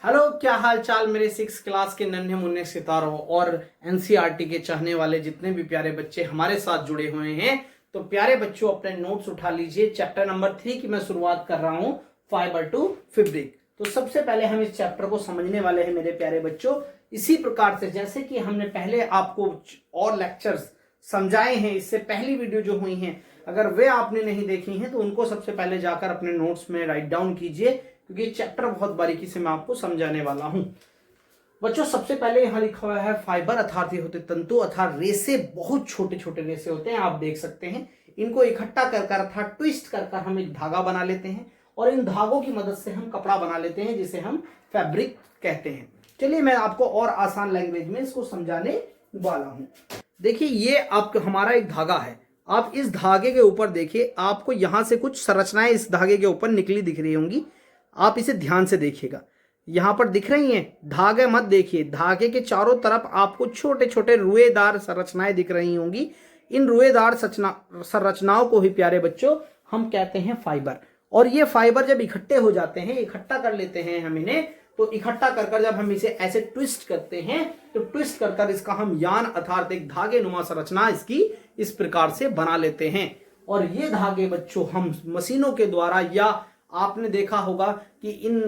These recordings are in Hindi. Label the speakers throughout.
Speaker 1: हेलो, क्या हाल चाल मेरे 6 क्लास के नन्हे मुन्ने सितारों और एनसीईआरटी के चाहने वाले जितने भी प्यारे बच्चे हमारे साथ जुड़े हुए हैं। तो प्यारे बच्चों, अपने नोट्स उठा लीजिए। चैप्टर नंबर 3 की मैं शुरुआत कर रहा हूं, फाइबर टू फैब्रिक। तो सबसे पहले हम इस चैप्टर को समझने वाले हैं मेरे प्यारे बच्चों, इसी प्रकार से जैसे कि हमने पहले आपको और लेक्चर्स समझाए हैं। इससे पहली वीडियो जो हुई हैं, अगर वे आपने नहीं देखी हैं तो उनको सबसे पहले जाकर अपने नोट्स में राइट डाउन कीजिए, क्योंकि चैप्टर बहुत बारीकी से मैं आपको समझाने वाला हूं। बच्चों, सबसे पहले यहां लिखा हुआ है फाइबर अर्थात ये होते तंतु अर्थात रेसे, बहुत छोटे छोटे रेसे होते हैं, आप देख सकते हैं। इनको इकट्ठा कर अर्थात ट्विस्ट कर हम एक धागा बना लेते हैं और इन धागों की मदद से हम कपड़ा बना लेते हैं, जिसे हम फैब्रिक कहते हैं। चलिए मैं आपको और आसान लैंग्वेज में इसको समझाने वाला हूं। देखिए, ये आपका हमारा एक धागा है। आप इस धागे के ऊपर देखिए, आपको यहां से कुछ संरचनाएं इस धागे के ऊपर निकली दिख रही होंगी। आप इसे ध्यान से देखिएगा, यहां पर दिख रही हैं। धागे मत देखिए, धागे के चारों तरफ आपको छोटे छोटे रुएदार संरचनाएं दिख रही होंगी। इन रुएदार संरचनाओं को ही प्यारे बच्चों हम कहते हैं फाइबर। और ये फाइबर जब इकट्ठे हो जाते हैं, इकट्ठा कर लेते हैं हम इन्हें, तो इकट्ठा कर जब हम इसे ऐसे ट्विस्ट करते हैं, तो ट्विस्ट कर इसका हम यान अर्थात एक धागे नुमा संरचना इसकी इस प्रकार से बना लेते हैं। और ये धागे बच्चों हम मशीनों के द्वारा, या आपने देखा होगा कि इन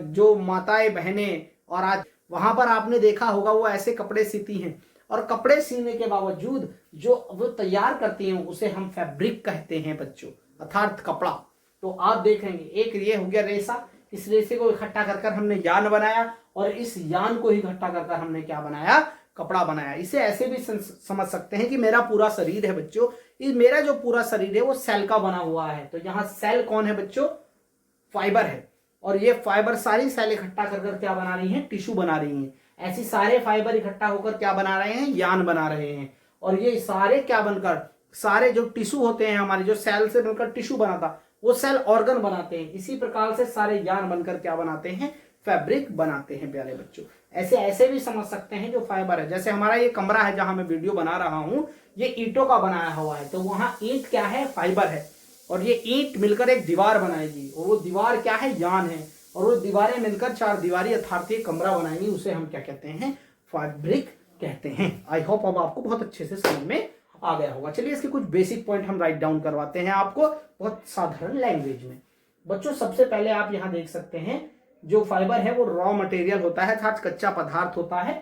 Speaker 1: जो माताएं बहनें और आज वहां पर आपने देखा होगा वो ऐसे कपड़े सीती हैं, और कपड़े सीने के बावजूद जो वो तैयार करती हैं उसे हम फैब्रिक कहते हैं बच्चों, अर्थात कपड़ा। तो आप देखेंगे, एक ये हो गया रेसा, इस रेसे को इकट्ठा कर हमने यान बनाया, और इस यान को इकट्ठा कर हमने क्या बनाया, कपड़ा बनाया। इसे ऐसे भी समझ सकते हैं कि मेरा पूरा शरीर है बच्चों, मेरा जो पूरा शरीर है वो सेल का बना हुआ है। तो यहाँ सेल कौन है बच्चों, फाइबर है। और ये फाइबर सारी सेल इकट्ठा कर क्या बना रही हैं, टिश्यू बना रही हैं। ऐसी सारे फाइबर इकट्ठा होकर क्या बना रहे हैं, यान बना रहे हैं। और ये सारे क्या बनकर, सारे जो टिश्यू होते हैं हमारे, जो सेल से बनकर टिश्यू बना था, वो सेल ऑर्गन बनाते हैं। इसी प्रकार से सारे यान बनकर क्या बनाते हैं, फैब्रिक बनाते हैं प्यारे बच्चों। ऐसे ऐसे भी समझ सकते हैं जो फाइबर है। जैसे हमारा ये कमरा है जहां मैं वीडियो बना रहा हूं, ये ईंटों का बनाया हुआ है, तो वहां ईंट क्या है, फाइबर है। और ये ईंट मिलकर एक दीवार बनाएगी, और वो दीवार क्या है, यान है। और वो दीवारें मिलकर चार दीवारी अर्थात एक कमरा बनाएंगी, उसे हम क्या कहते हैं, फैब्रिक कहते हैं। आई होप अब आपको बहुत अच्छे से समझ में आ गया होगा। चलिए इसके कुछ बेसिक पॉइंट हम राइट डाउन करवाते हैं आपको बहुत साधारण लैंग्वेज में। बच्चों, सबसे पहले आप यहां देख सकते हैं, जो फाइबर है वो रॉ मटेरियल होता है अर्थात कच्चा पदार्थ होता है।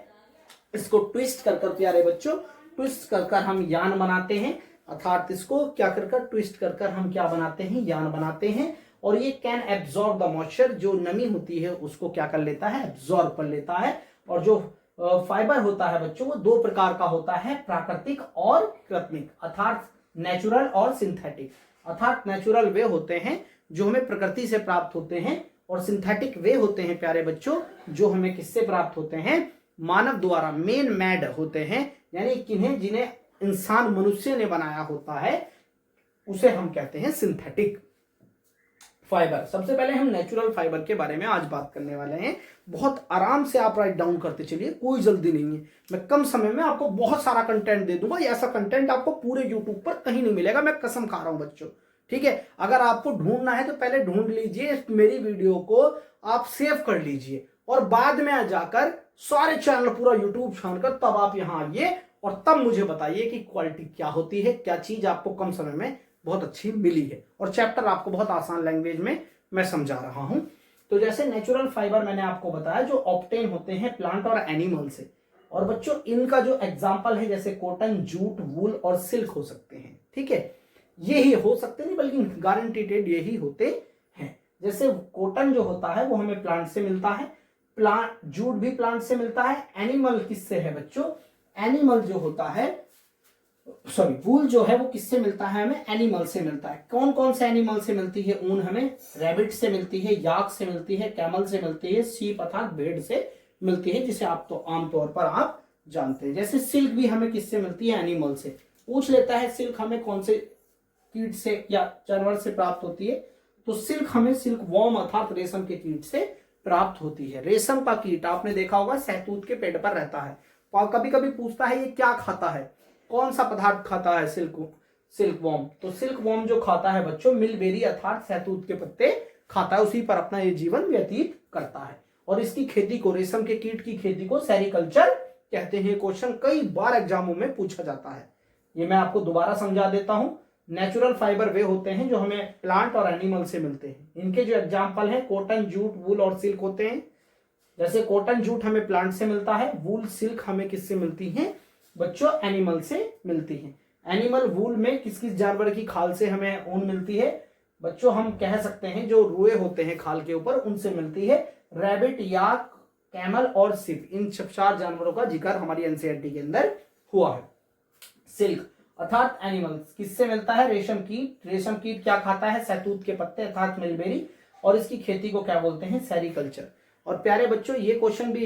Speaker 1: इसको ट्विस्ट कर प्यारे बच्चों, ट्विस्ट कर हम यान बनाते हैं, अर्थात इसको क्या कर ट्विस्ट कर हम क्या बनाते हैं, यान बनाते हैं। और ये कैन एब्जॉर्ब द मॉइस्चर, जो नमी होती है उसको क्या कर लेता है, एब्जॉर्ब कर लेता है। और जो फाइबर होता है बच्चों वो दो प्रकार का होता है, प्राकृतिक और कृत्रिम, अर्थात नेचुरल और सिंथेटिक। अर्थात नेचुरल वे होते हैं जो हमें प्रकृति से प्राप्त होते हैं, और सिंथेटिक वे होते हैं प्यारे बच्चों जो हमें किससे प्राप्त होते हैं, मानव द्वारा, मेन मेड होते हैं, यानी किन्हें जिन्हें इंसान मनुष्य ने बनाया होता है, उसे हम कहते हैं सिंथेटिक फाइबर। सबसे पहले हम नेचुरल फाइबर के बारे में आज बात करने वाले हैं। बहुत आराम से आप राइट डाउन करते चलिए, कोई जल्दी नहीं है। मैं कम समय में आपको बहुत सारा कंटेंट दे दूंगा, ऐसा कंटेंट आपको पूरे यूट्यूब पर कहीं नहीं मिलेगा, मैं कसम खा रहा हूं बच्चों। ठीक है, अगर आपको ढूंढना है तो पहले ढूंढ लीजिए, मेरी वीडियो को आप सेव कर लीजिए, और बाद में जाकर सारे चैनल पूरा यूट्यूब छानकर तब आप यहाँ आइए, और तब मुझे बताइए कि क्वालिटी क्या होती है, क्या चीज आपको कम समय में बहुत अच्छी मिली है। और चैप्टर आपको बहुत आसान लैंग्वेज में मैं समझा रहा हूं। तो जैसे नेचुरल फाइबर मैंने आपको बताया, जो ऑब्टेन होते हैं प्लांट और एनिमल से। और बच्चों, इनका जो एग्जांपल है, जैसे कॉटन, जूट, वूल और सिल्क हो सकते हैं। ठीक है, ये ही हो सकते नहीं बल्कि गारंटीड यही होते हैं। जैसे कॉटन जो होता है वो हमें प्लांट से मिलता है, प्लांट, जूट भी प्लांट से मिलता है। एनिमल किससे है बच्चों, एनिमल जो होता है, सॉरी, वूल जो है वो किससे मिलता है, हमें एनिमल से मिलता है। कौन कौन से एनिमल से मिलती है ऊन, हमें रैबिट से मिलती है, याक से मिलती है, कैमल से मिलती है, सीप अर्थात भेड़ से मिलती है, जिसे आप तो आमतौर पर आप जानते हैं। जैसे सिल्क भी हमें किससे मिलती है, एनिमल से। पूछ लेता है सिल्क हमें कौन से कीट से या जानवर से प्राप्त होती है, तो सिल्क हमें सिल्क वॉर्म अर्थात रेशम के कीट से प्राप्त होती है। रेशम का कीट आपने देखा होगा सहतूत के पेड़ पर रहता है, कभी कभी पूछता है ये क्या खाता है, कौन सा पदार्थ खाता है, सिल्क वॉर्म। तो सिल्क वॉर्म जो खाता है बच्चों, मिलबेरी अर्थात सहतूत के पत्ते खाता है, उसी पर अपना ये जीवन व्यतीत करता है। और इसकी खेती को, रेशम के कीट की खेती को सेरिकल्चर कहते हैं। क्वेश्चन कई बार एग्जामों में पूछा जाता है। ये मैं आपको दोबारा समझा देता हूं। नेचुरल फाइबर वे होते हैं जो हमें प्लांट और एनिमल से मिलते हैं। इनके जो एग्जाम्पल है कॉटन, जूट, वूल और सिल्क होते हैं। जैसे कॉटन, जूट हमें प्लांट से मिलता है, वूल, सिल्क हमें किससे मिलती है बच्चों, एनिमल से मिलती है। एनिमल वूल में किस किस जानवर की खाल से हमें ऊन मिलती है बच्चों, हम कह सकते हैं जो रुए होते हैं खाल के ऊपर उनसे मिलती है। रैबिट, याक, कैमल और सिप, इन 4 जानवरों का जिक्र हमारी एनसीईआरटी के अंदर हुआ है। सिल्क अर्थात एनिमल्स किससे मिलता है, रेशम कीट। रेशम कीट क्या खाता है, सहतूत के पत्ते अर्थात मिलबेरी, और इसकी खेती को क्या बोलते हैं, सेरिकल्चर। और प्यारे बच्चों ये क्वेश्चन भी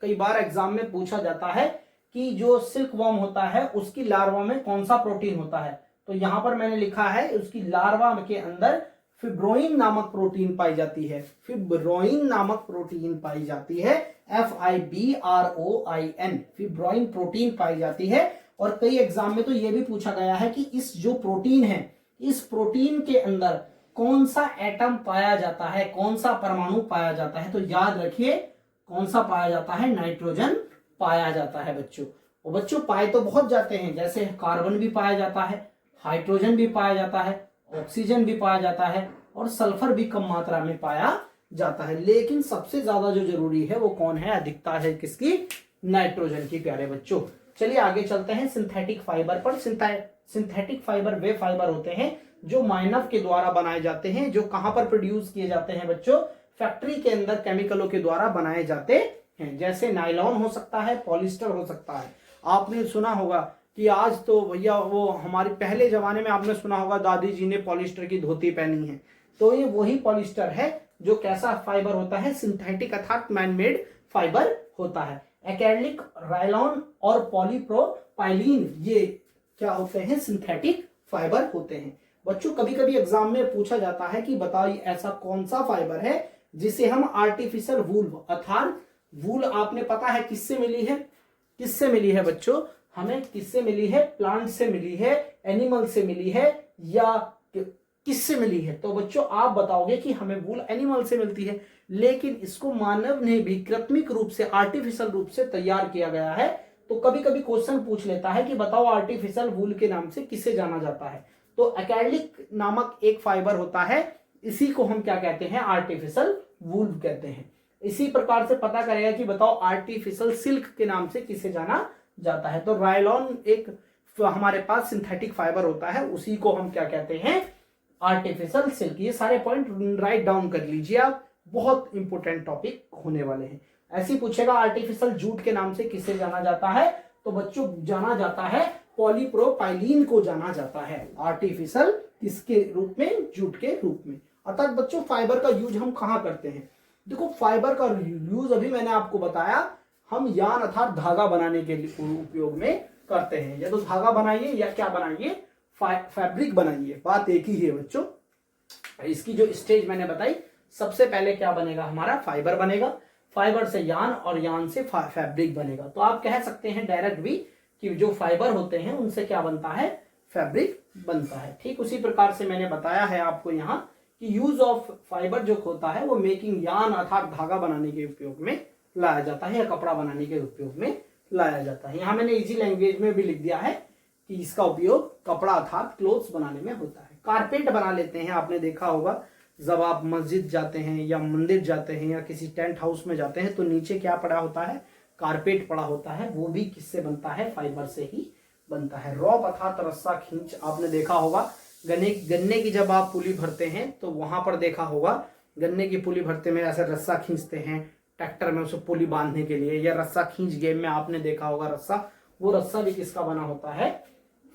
Speaker 1: कई बार एग्जाम में पूछा जाता है कि जो सिल्क वर्म होता है उसकी लार्वा में कौन सा प्रोटीन होता है। तो यहां पर मैंने लिखा है उसकी लार्वा के अंदर फिब्रोइन नामक प्रोटीन पाई जाती है। फिब्रोइन नामक प्रोटीन पाई जाती है, FIBROIN, फिब्रोइन प्रोटीन पाई जाती है। और कई एग्जाम में तो यह भी पूछा गया है कि इस जो प्रोटीन है, इस प्रोटीन के अंदर कौन सा एटम पाया जाता है, कौन सा परमाणु पाया जाता है। तो याद रखिए कौन सा पाया जाता है, नाइट्रोजन पाया जाता है बच्चों। और बच्चों पाए तो बहुत जाते हैं, जैसे कार्बन भी पाया जाता है, हाइड्रोजन भी पाया जाता है, ऑक्सीजन भी पाया जाता है और सल्फर भी कम मात्रा में पाया जाता है। लेकिन सबसे ज्यादा जो जरूरी है वो कौन है, अधिकता है किसकी, नाइट्रोजन की प्यारे बच्चों। चलिए आगे चलते हैं सिंथेटिक फाइबर पर। सिंथेटिक फाइबर वे फाइबर होते हैं जो मानव के द्वारा बनाए जाते हैं, जो कहां पर प्रोड्यूस किए जाते हैं बच्चों, फैक्ट्री के अंदर केमिकलों के द्वारा बनाए जाते हैं। जैसे नायलॉन हो सकता है, पॉलिस्टर हो सकता है। आपने सुना होगा कि आज तो भैया वो हमारे पहले जमाने में आपने सुना होगा दादी जी ने पॉलिस्टर की धोती पहनी है, तो ये वही पॉलिस्टर है जो कैसा फाइबर होता है, सिंथेटिक अर्थात मैनमेड फाइबर होता है। एक्रेलिक, रायलॉन और पॉलीप्रोपाइलीन ये क्या होते हैं, सिंथेटिक फाइबर होते हैं। बच्चों कभी कभी एग्जाम में पूछा जाता है कि बताइए ऐसा कौन सा फाइबर है जिसे हम आर्टिफिशियल वूल अर्थात वूल आपने पता है किससे मिली है, किससे मिली है बच्चों, हमें किससे मिली है, प्लांट से मिली है, एनिमल से मिली है या किससे मिली है। तो बच्चों आप बताओगे कि हमें वूल एनिमल से मिलती है, लेकिन इसको मानव ने भी कृत्रिम रूप से, आर्टिफिशियल रूप से तैयार किया गया है। तो कभी कभी क्वेश्चन पूछ लेता है कि बताओ आर्टिफिशियल वूल के नाम से किसे जाना जाता है। तो एक्रेलिक नामक एक फाइबर होता है, इसी को हम क्या कहते हैं, आर्टिफिशियल वूल कहते हैं। इसी प्रकार से पता करेगा कि बताओ आर्टिफिशियल सिल्क के नाम से किसे जाना जाता है। तो रायलॉन एक हमारे पास सिंथेटिक फाइबर होता है, उसी को हम क्या कहते हैं, आर्टिफिशियल सिल्क। ये सारे पॉइंट राइट डाउन कर लीजिए आप, बहुत इंपोर्टेंट टॉपिक होने वाले हैं। ऐसे पूछेगा आर्टिफिशियल जूट के नाम से किसे जाना जाता है, तो बच्चों जाना जाता है पॉलीप्रोपाइलीन को जाना जाता है, आर्टिफिशियल किसके रूप में, जूट के रूप में। अर्थात बच्चों फाइबर का यूज हम कहां करते हैं, देखो फाइबर का यूज अभी मैंने आपको बताया, हम यान अर्थात धागा बनाने के लिए उपयोग में करते हैं। या तो धागा बनाइए या क्या बनाइए, फैब्रिक बनाइए, बात एक ही है बच्चों। इसकी जो स्टेज मैंने बताई, सबसे पहले क्या बनेगा, हमारा फाइबर बनेगा, फाइबर से यान और यान से फैब्रिक बनेगा। तो आप कह सकते हैं डायरेक्ट भी कि जो फाइबर होते हैं उनसे क्या बनता है, फैब्रिक बनता है। ठीक उसी प्रकार से मैंने बताया है आपको यहाँ कि यूज ऑफ फाइबर जो होता है वो मेकिंग यान अर्थात धागा बनाने के उपयोग में लाया जाता है या कपड़ा बनाने के उपयोग में लाया जाता है। यहाँ मैंने इजी लैंग्वेज में भी लिख दिया है कि इसका उपयोग कपड़ा अर्थात क्लोथ्स बनाने में होता है। कारपेट बना लेते हैं, आपने देखा होगा जब आप मस्जिद जाते हैं या मंदिर जाते हैं या किसी टेंट हाउस में जाते हैं तो नीचे क्या पड़ा होता है, कारपेट पड़ा होता है, वो भी किससे बनता है, फाइबर से ही बनता है। रॉप अर्थात रस्सा खींच, आपने देखा होगा गन्ने की जब आप पुली भरते हैं तो वहां पर देखा होगा गन्ने की पुली भरते में ऐसे रस्सा खींचते हैं ट्रैक्टर में उसे पुली बांधने के लिए, या रस्सा खींच गेम में आपने देखा होगा रस्सा, वो रस्सा भी किसका बना होता है,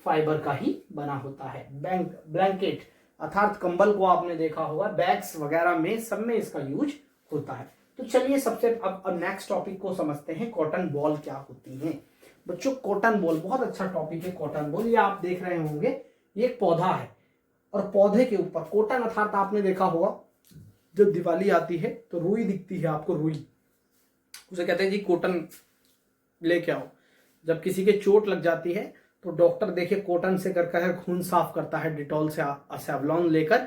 Speaker 1: फाइबर का ही बना होता है। ब्लैंकेट अर्थात कंबल को आपने देखा होगा, बैग्स वगैरह में सब में इसका यूज होता है। तो चलिए सबसे अब नेक्स्ट टॉपिक को समझते हैं, कॉटन बॉल क्या होती है। बच्चों कॉटन बॉल बहुत अच्छा टॉपिक है। कॉटन बॉल ये आप देख रहे होंगे, ये एक पौधा है और पौधे के ऊपर कॉटन अर्थात आपने देखा होगा जब दिवाली आती है तो रुई दिखती है आपको, रुई उसे कहते हैं जी कॉटन लेके आओ। जब किसी के चोट लग जाती है तो डॉक्टर देखिए कॉटन से कर खून साफ करता है, डिटॉल से सेवलॉन लेकर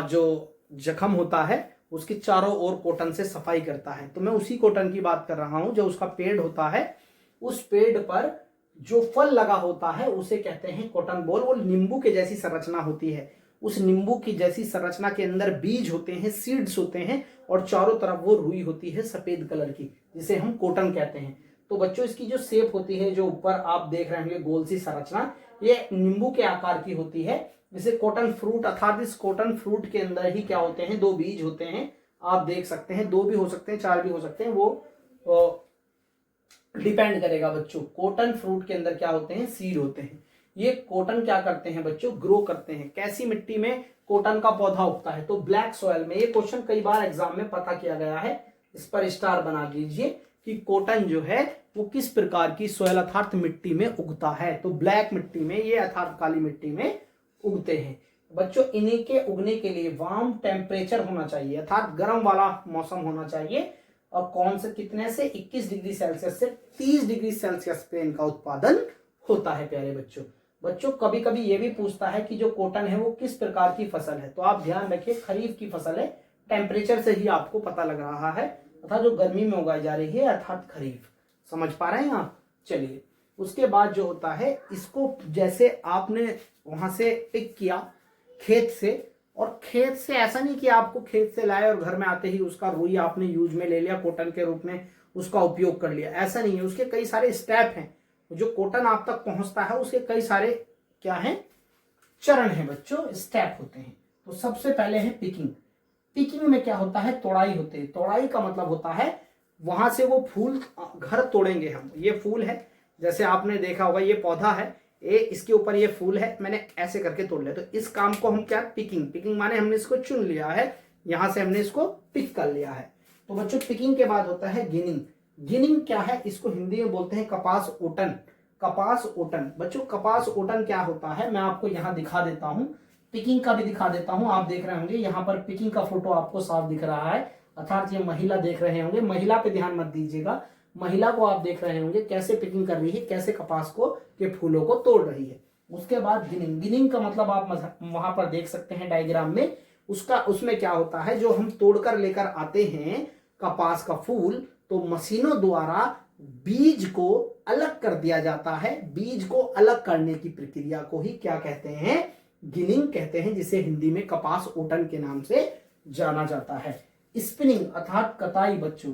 Speaker 1: जो जख्म होता है उसके चारों ओर कॉटन से सफाई करता है। तो मैं उसी कॉटन की बात कर रहा हूं। जो उसका पेड़ होता है, उस पेड़ पर जो फल लगा होता है उसे कहते हैं कॉटन बॉल। वो नींबू के जैसी संरचना होती है। उस नींबू की जैसी संरचना के अंदर बीज होते हैं, सीड्स होते हैं, और चारों तरफ वो रुई होती है सफेद कलर की, जिसे हम कॉटन कहते हैं। तो बच्चों इसकी जो शेप होती है, जो ऊपर आप देख रहे होंगे गोल सी संरचना, ये नींबू के आकार की होती है। जिसे कॉटन फ्रूट, अर्थात इस कॉटन फ्रूट के अंदर ही क्या होते हैं, 2 बीज होते हैं। आप देख सकते हैं 2 भी हो सकते हैं, 4 भी हो सकते हैं, वो डिपेंड करेगा बच्चों। कॉटन फ्रूट के अंदर क्या होते हैं, सीड होते हैं। ये कॉटन क्या करते हैं बच्चों, ग्रो करते हैं। कैसी मिट्टी में कॉटन का पौधा उगता है, तो ब्लैक सॉइल में। ये क्वेश्चन कई बार एग्जाम में पता किया गया है, इस पर स्टार बना दीजिए कि कॉटन जो है वो किस प्रकार की सॉइल अर्थात मिट्टी में उगता है। तो ब्लैक मिट्टी में ये, अर्थात काली मिट्टी में उगते हैं बच्चों। इन्हीं के उगने के लिए वार्म टेम्परेचर होना चाहिए, अर्थात गर्म वाला मौसम होना चाहिए। और कौन से, कितने से, 21 डिग्री सेल्सियस से 30 डिग्री सेल्सियस पे इनका उत्पादन होता है प्यारे बच्चों। बच्चों कभी कभी ये भी पूछता है कि जो कॉटन है वो किस प्रकार की फसल है, तो आप ध्यान रखिए खरीफ की फसल है। टेम्परेचर से ही आपको पता लग रहा है, अर्थात जो गर्मी में उगाई जा रही है, अर्थात खरीफ। समझ पा रहे हैं आप? चलिए, उसके बाद जो होता है, इसको जैसे आपने वहां से पिक किया खेत से, और खेत से ऐसा नहीं कि आपको खेत से लाए और घर में आते ही उसका रुई आपने यूज में ले लिया, कॉटन के रूप में उसका उपयोग कर लिया, ऐसा नहीं है। उसके कई सारे स्टेप हैं। जो कॉटन आप तक पहुंचता है उसके कई सारे क्या हैं, चरण हैं बच्चों, स्टेप होते हैं। तो सबसे पहले है पिकिंग। पिकिंग में क्या होता है, तोड़ाई होती है। तोड़ाई का मतलब होता है वहां से वो फूल, घर तोड़ेंगे हम। ये फूल है, जैसे आपने देखा होगा, ये पौधा है, इसके ऊपर ये फूल है, मैंने ऐसे करके तोड़ लिया। तो इस काम को हम क्या, पिकिंग। पिकिंग माने हमने इसको चुन लिया है, यहां से हमने इसको पिक कर लिया है। तो बच्चों पिकिंग के बाद होता है गिनिंग। गिनिंग क्या है, इसको हिंदी में बोलते हैं कपास ओटन। कपास ओटन बच्चों, कपास ओटन क्या होता है मैं आपको यहाँ दिखा देता हूँ, पिकिंग का भी दिखा देता हूँ। आप देख रहे होंगे यहाँ पर पिकिंग का फोटो आपको साफ दिख रहा है, अर्थात ये महिला देख रहे होंगे। महिला पे ध्यान मत दीजिएगा, महिला को आप देख रहे होंगे कैसे पिकिंग कर रही है, कैसे कपास को के फूलों को तोड़ रही है। उसके बाद गिनिंग। गिनिंग का मतलब आप वहां पर देख सकते हैं डायग्राम में, उसमें क्या होता है, जो हम तोड़कर लेकर आते हैं कपास का फूल, तो मशीनों द्वारा बीज को अलग कर दिया जाता है। बीज को अलग करने की प्रक्रिया को ही क्या कहते हैं, गिनिंग कहते हैं, जिसे हिंदी में कपास ओटन के नाम से जाना जाता है। स्पिनिंग अर्थात कताई बच्चों,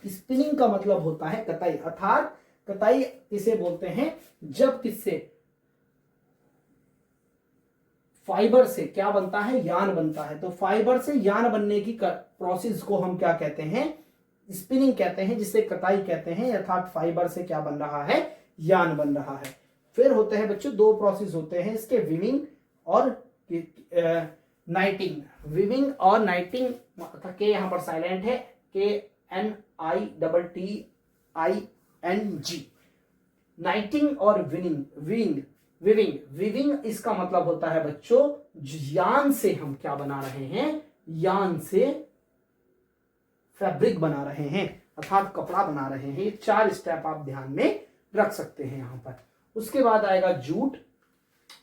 Speaker 1: स्पिनिंग का मतलब होता है कताई, अर्थात कताई किसे बोलते हैं, जब किससे, फाइबर से क्या बनता है, यान बनता है। तो फाइबर से यान बनने की प्रोसेस को हम क्या कहते हैं, स्पिनिंग कहते हैं, जिसे कताई कहते हैं, अर्थात फाइबर से क्या बन रहा है, यान बन रहा है। फिर होते हैं बच्चों 2 प्रोसेस होते हैं इसके, विविंग और नाइटिंग। विविंग और नाइटिंग के यहाँ पर साइलेंट है, KNITTING। नाइटिंग और विनिंग, विविंग। विविंग इसका मतलब होता है बच्चों, यान से हम क्या बना रहे हैं, यान से फैब्रिक बना रहे हैं, अर्थात कपड़ा बना रहे हैं। ये 4 स्टेप आप ध्यान में रख सकते हैं यहां पर। उसके बाद आएगा जूट।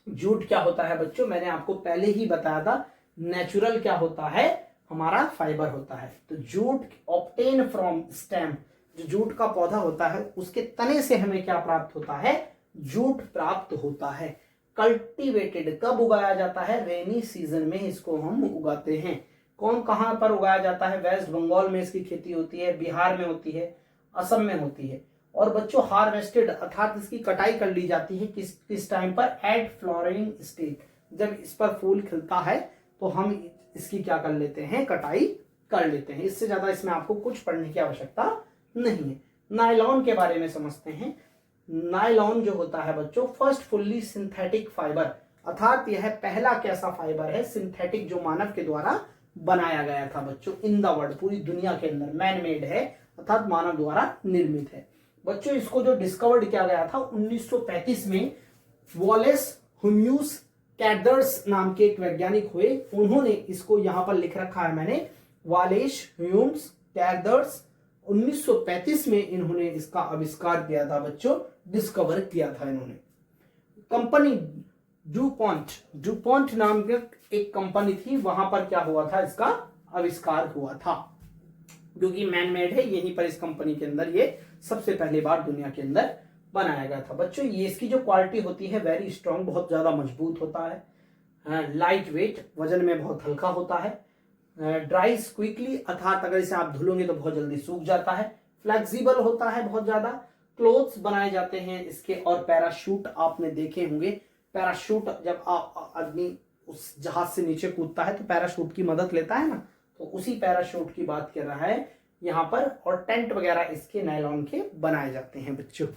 Speaker 1: जूट क्या होता है बच्चों, मैंने आपको पहले ही बताया था, नेचुरल क्या होता है, हमारा फाइबर होता है। तो जूट ऑब्टेन फ्रॉम स्टेम, जो जूट का पौधा होता है उसके तने से हमें क्या प्राप्त होता है, जूट प्राप्त होता है। कल्टीवेटेड कब उगाया जाता है, रेनी सीजन में इसको हम उगाते हैं। कौन कहां पर उगाया जाता है, वेस्ट बंगाल में इसकी खेती होती है, बिहार में होती है, असम में होती है। और बच्चों हार्वेस्टेड अर्थात इसकी कटाई कर ली जाती है किस टाइम पर, एट फ्लावरिंग स्टेज, जब इस पर फूल खिलता है तो हम इसकी क्या कर लेते हैं, कटाई कर लेते हैं। इससे ज्यादा इसमें आपको कुछ पढ़ने की आवश्यकता नहीं है। नायलॉन के बारे में समझते हैं। नायलॉन जो होता है बच्चों, फर्स्ट फुल्ली सिंथेटिक फाइबर, अर्थात यह पहला कैसा फाइबर है सिंथेटिक जो मानव के द्वारा बनाया गया था बच्चों, इन द वर्ल्ड, पूरी दुनिया के अंदर, मैन मेड है, अर्थात मानव द्वारा निर्मित है बच्चों। इसको जो डिस्कवर्ड किया गया था 1935 में, वॉलेस ह्यूम्यूस कैडर्स नाम के एक वैज्ञानिक हुए, उन्होंने इसको यहां पर लिख रखा है मैंने, वॉलेस ह्यूम्स कैडर्स, 1935 में इन्होंने इसका आविष्कार किया था बच्चों, डिस्कवर किया था इन्होंने। कंपनी डुपॉन्ट नाम की एक कंपनी थी, वहां पर क्या हुआ था, इसका आविष्कार हुआ था, क्योंकि मैन मेड है, यहीं पर इस कंपनी के अंदर ये सबसे पहली बार दुनिया के अंदर बनाया गया था। बच्चों ये इसकी जो क्वालिटी होती है वेरी स्ट्रॉन्ग, बहुत ज्यादा मजबूत होता है, लाइट वेट, वजन में बहुत हल्का होता है, ड्राइज क्विकली अर्थात अगर इसे आप धुलोगे तो बहुत जल्दी सूख जाता है, फ्लेक्सिबल होता है बहुत ज्यादा, क्लोथ्स बनाए जाते हैं इसके, और पैराशूट आपने देखे होंगे। पैराशूट जब आदमी उस जहाज से नीचे कूदता है तो पैराशूट की मदद लेता है ना, तो उसी पैराशूट की बात कर रहा है यहाँ पर। और टेंट वगैरह इसके नायलॉन के बनाए जाते हैं बच्चों।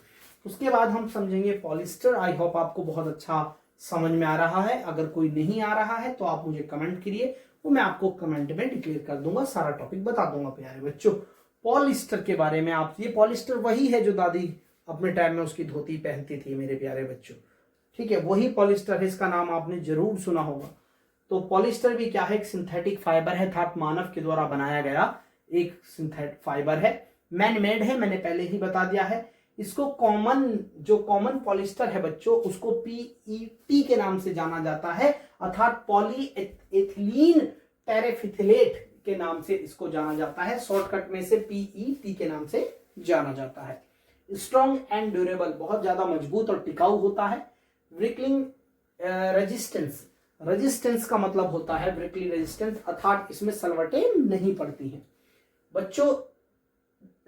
Speaker 1: उसके बाद हम समझेंगे पॉलिस्टर। आई होप आपको बहुत अच्छा समझ में आ रहा है। अगर कोई नहीं आ रहा है तो आप मुझे कमेंट करिए, वो मैं आपको कमेंट में डिक्लेयर कर दूंगा, सारा टॉपिक बता दूंगा प्यारे बच्चों। पॉलिस्टर के बारे में आप, ये पॉलिस्टर वही है जो दादी अपने टाइम में उसकी धोती पहनती थी मेरे प्यारे बच्चों, ठीक है, वही पॉलिस्टर है, इसका नाम आपने जरूर सुना होगा। तो पॉलिस्टर भी क्या है, एक सिंथेटिक फाइबर है, अर्थात मानव के द्वारा बनाया गया एक सिंथेटिक फाइबर है, मैन मेड है, मैंने पहले ही बता दिया है। इसको कॉमन पॉलिस्टर है बच्चों, उसको पीईटी के नाम से जाना जाता है, अर्थात पॉली एथिलीन टेरेफिथिलेट के नाम से इसको जाना जाता है, शॉर्टकट में से पीईटी के नाम से जाना जाता है। स्ट्रॉन्ग एंड ड्यूरेबल, बहुत ज्यादा मजबूत और टिकाऊ होता है। ब्रिकलिंग रेजिस्टेंस, रेजिस्टेंस का मतलब होता है ब्रिकली रेजिस्टेंस, अर्थात इसमें सलवटें नहीं पड़ती हैं। बच्चों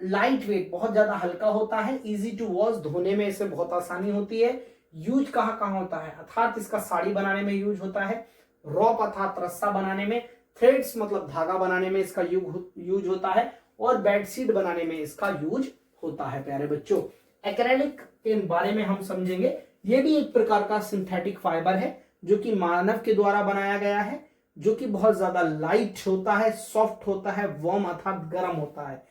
Speaker 1: लाइट वेट, बहुत ज्यादा हल्का होता है। इजी टू वॉश, धोने में इसे बहुत आसानी होती है। यूज कहाँ कहाँ होता है, अर्थात इसका साड़ी बनाने में यूज होता है, रॉप अर्थात रस्सा बनाने में, थ्रेड्स मतलब धागा बनाने में इसका यूज होता है, और बेडशीट बनाने में इसका यूज होता है प्यारे बच्चों। एक्रेलिक के बारे में हम समझेंगे, ये भी एक प्रकार का सिंथेटिक फाइबर है जो कि मानव के द्वारा बनाया गया है, जो कि बहुत ज्यादा लाइट होता है, सॉफ्ट होता है, वार्म अर्थात गर्म होता है।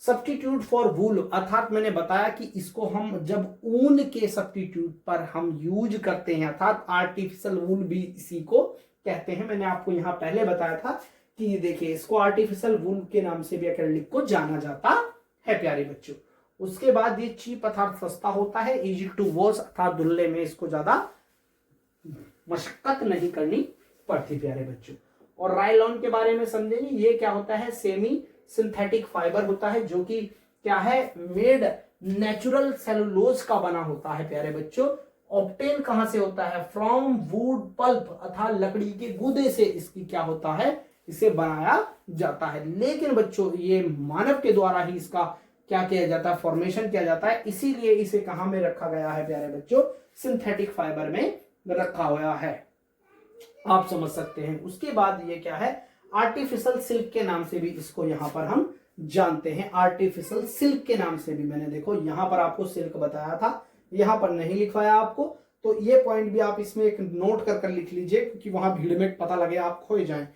Speaker 1: सब्स्टिट्यूट फॉर वूल, अर्थात मैंने बताया कि इसको हम जब ऊन के सब्स्टिट्यूट पर हम यूज करते हैं, अर्थात आर्टिफिशियल वूल भी इसी को कहते हैं। मैंने आपको यहां पहले बताया था कि देखिए इसको आर्टिफिशियल वूल के नाम से भी एक्रेलिक को जाना जाता है प्यारे बच्चों। उसके बाद ये चीप अर्थात सस्ता होता है, इजी टू वॉश अर्थात धुलने में इसको ज्यादा मशक्कत नहीं करनी पड़ती प्यारे बच्चों। और रायलॉन के बारे में समझेंगे, ये क्या होता है, सेमी सिंथेटिक फाइबर होता है, जो कि क्या है, मेड नेचुरल सेलुलोज का बना होता है प्यारे बच्चों। ऑब्टेन कहां से होता है, फ्रॉम वुड पल्प अर्थात लकड़ी के गूदे से इसकी क्या होता है, इसे बनाया जाता है। लेकिन बच्चों ये मानव के द्वारा ही इसका क्या किया जाता है, फॉर्मेशन किया जाता है, इसीलिए इसे कहां में रखा गया है प्यारे बच्चों, सिंथेटिक फाइबर में रखा हुआ है, आप समझ सकते हैं। उसके बाद ये क्या है, आर्टिफिशियल सिल्क के नाम से भी इसको यहां पर हम जानते हैं। आर्टिफिशियल सिल्क के नाम से भी, मैंने देखो यहां पर आपको सिल्क बताया था, यहां पर नहीं लिखवाया आपको, तो ये पॉइंट भी आप इसमें एक नोट कर लिख लीजिए, क्योंकि वहां भीड़ में पता लगे आप खोए जाएं।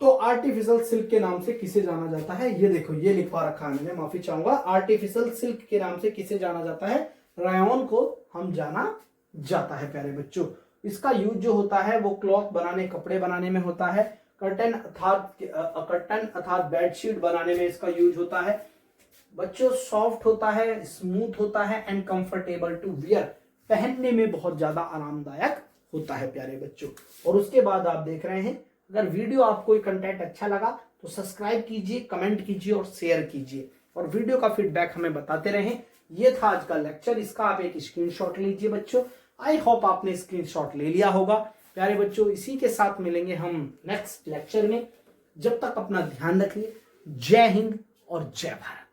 Speaker 1: तो आर्टिफिशियल सिल्क के नाम से किसे जाना जाता है, ये देखो ये लिखवा रखा है मैंने, माफी चाहूंगा। आर्टिफिशियल सिल्क के नाम से किसे जाना जाता है, रायन को हम जाना जाता है प्यारे बच्चों। इसका यूज जो होता है वो क्लॉथ बनाने, कपड़े बनाने में होता है। कर्टन अर्थात बेडशीट बनाने में इसका यूज होता है बच्चों। सॉफ्ट होता है, स्मूथ होता है, एंड कंफर्टेबल टू वियर, पहनने में बहुत ज्यादा आरामदायक होता है प्यारे बच्चों। और उसके बाद आप देख रहे हैं, अगर वीडियो आपको ये कंटेंट अच्छा लगा तो सब्सक्राइब कीजिए, कमेंट कीजिए और शेयर कीजिए, और वीडियो का फीडबैक हमें बताते रहें। ये था आज का लेक्चर, इसका आप एक स्क्रीनशॉट लीजिए बच्चों। आई होप आपने स्क्रीनशॉट ले लिया होगा प्यारे बच्चों। इसी के साथ मिलेंगे हम नेक्स्ट लेक्चर में, जब तक अपना ध्यान रखिए। जय हिंद और जय भारत।